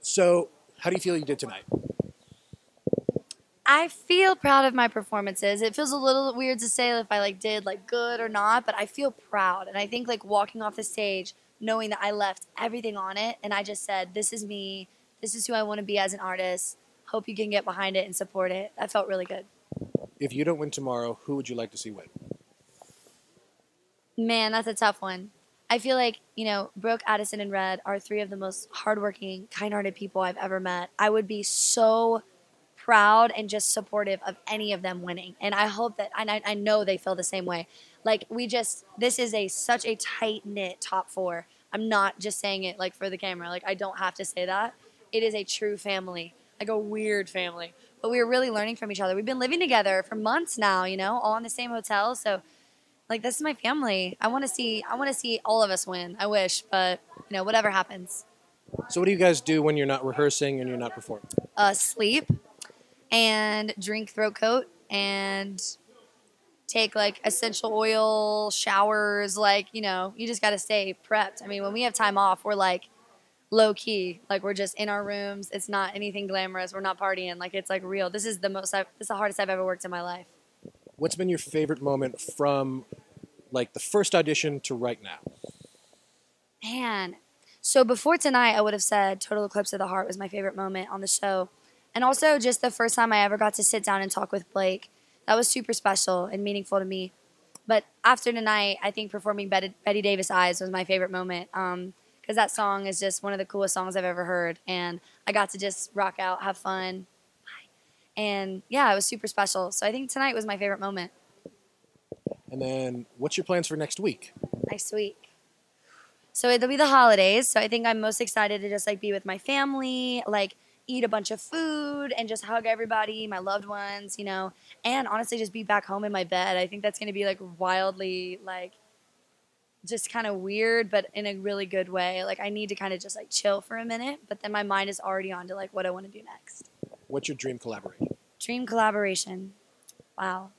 So, how do you feel you did tonight? I feel proud of my performances. It feels a little weird to say if I did good or not, but I feel proud. And I think walking off the stage, knowing that I left everything on it and I just said, this is me, this is who I want to be as an artist. Hope you can get behind it and support it. That felt really good. If you don't win tomorrow, who would you like to see win? Man, that's a tough one. I feel like, Brooke, Addison, and Red are three of the most hardworking, kind-hearted people I've ever met. I would be so proud and just supportive of any of them winning. And I hope that, I know they feel the same way. This is such a tight-knit top four. I'm not just saying it for the camera. I don't have to say that. It is a true family, a weird family. But we are really learning from each other. We've been living together for months now, all in the same hotel. So, this is my family. I want to see all of us win. I wish, but, whatever happens. So what do you guys do when you're not rehearsing and you're not performing? Sleep and drink throat coat and take essential oil showers. You just got to stay prepped. I mean, when we have time off, we're low key. We're just in our rooms. It's not anything glamorous. We're not partying. It's real. This is the hardest I've ever worked in my life. What's been your favorite moment from the first audition to right now? Man. So before tonight, I would have said Total Eclipse of the Heart was my favorite moment on the show. And also just the first time I ever got to sit down and talk with Blake. That was super special and meaningful to me. But after tonight, I think performing Betty Davis Eyes was my favorite moment. Because that song is just one of the coolest songs I've ever heard. And I got to just rock out, have fun. And yeah, it was super special. So I think tonight was my favorite moment. And then what's your plans for next week? Next week. So it'll be the holidays. So I think I'm most excited to just be with my family, eat a bunch of food and just hug everybody, my loved ones, and honestly just be back home in my bed. I think that's going to be wildly just kind of weird, but in a really good way. I need to kind of just chill for a minute, but then my mind is already on to what I want to do next. What's your dream collaboration? Dream collaboration. Wow.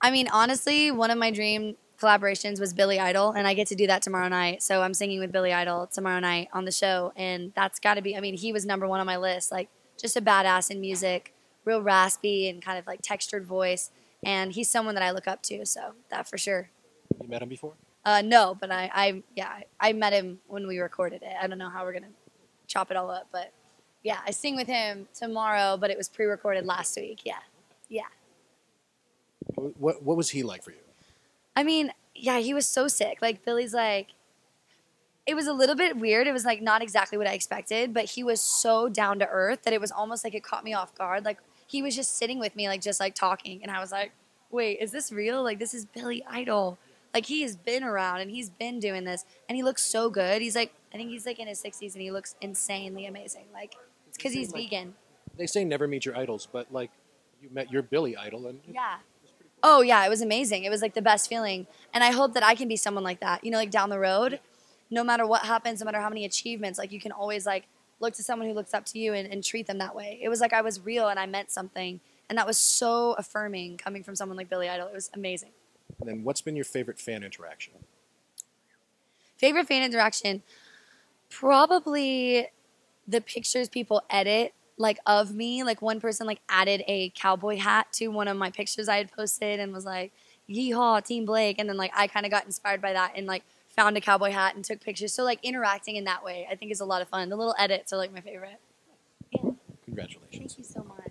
I mean, honestly, one of my dream collaborations was Billy Idol, and I get to do that tomorrow night. So I'm singing with Billy Idol tomorrow night on the show, and that's got to be, he was #1 on my list. Just a badass in music, real raspy and kind of textured voice, and he's someone that I look up to, so that for sure. You met him before? No, but I met him when we recorded it. I don't know how we're going to chop it all up, but yeah, I sing with him tomorrow, but it was pre-recorded last week. Yeah. What was he like for you? I mean, yeah, he was so sick. Billy's it was a little bit weird. It was not exactly what I expected, but he was so down to earth that it was almost it caught me off guard. He was just sitting with me, just talking, and I was wait, is this real? This is Billy Idol. He has been around and he's been doing this, and he looks so good. He's I think he's in his 60s and he looks insanely amazing. It's because he's vegan. They say never meet your idols, but you met your Billy Idol, and yeah. Oh, yeah, it was amazing. It was the best feeling. And I hope that I can be someone like that. Down the road, no matter what happens, no matter how many achievements, you can always look to someone who looks up to you and treat them that way. It was I was real and I meant something. And that was so affirming coming from someone like Billy Idol. It was amazing. And then what's been your favorite fan interaction? Favorite fan interaction? Probably the pictures people edit of me. One person added a cowboy hat to one of my pictures I had posted and was yeehaw, Team Blake. And then I kind of got inspired by that and found a cowboy hat and took pictures. So interacting in that way I think is a lot of fun. The little edits are my favorite. Yeah. Congratulations. Thank you so much.